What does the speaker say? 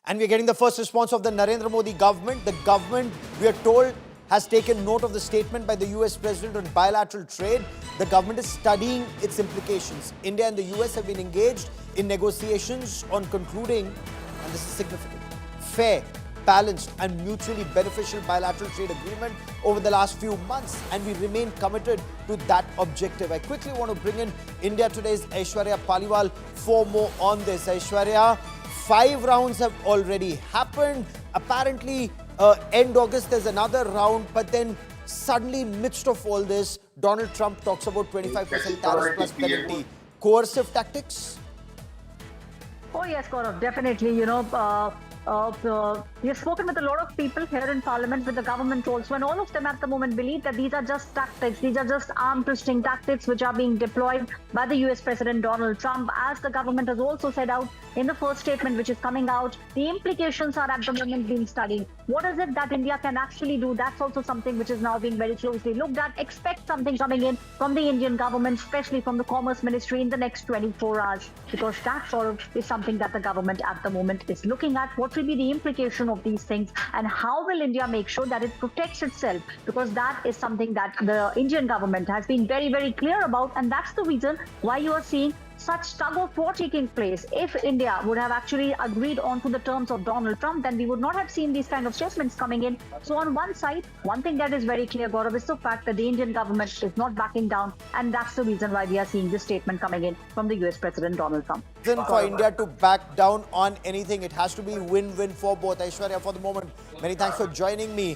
And we're getting the first response of the Narendra Modi government. The government, we are told, has taken note of the statement by the US President on bilateral trade. The government is studying its implications. India and the US have been engaged in negotiations on concluding, and this is significant, fair, balanced and mutually beneficial bilateral trade agreement over the last few months, and we remain committed to that objective. I quickly want to bring in India Today's Aishwarya Paliwal for more on this. Aishwarya, 5 rounds have already happened. Apparently, end August there's another round, but then suddenly, midst of all this, Donald Trump talks about 25% tariff plus penalty. Coercive tactics? Oh yes, Gaurav, definitely. We have spoken with a lot of people here in Parliament, with the government also, and all of them at the moment believe that these are just tactics. These are just arm-twisting tactics which are being deployed by the US President Donald Trump. As the government has also said out in the first statement which is coming out, the implications are at the moment being studied. What is it that India can actually do? That's also something which is now being very closely looked at. Expect something coming in from the Indian government, especially from the Commerce Ministry, in the next 24 hours, because that sort of is something that the government at the moment is looking at. What will be the implication of these things, and how will India make sure that it protects itself? Because that is something that the Indian government has been very, very clear about, and that's the reason why you are seeing such tug-of-war taking place. If India would have actually agreed on to the terms of Donald Trump, then we would not have seen these kind of statements coming in. So on one side, one thing that is very clear, Gaurav, is the fact that the Indian government is not backing down, and that's the reason why we are seeing this statement coming in from the US President Donald Trump. For India to back down on anything, it has to be win-win for both. Aishwarya, for the moment, many thanks for joining me.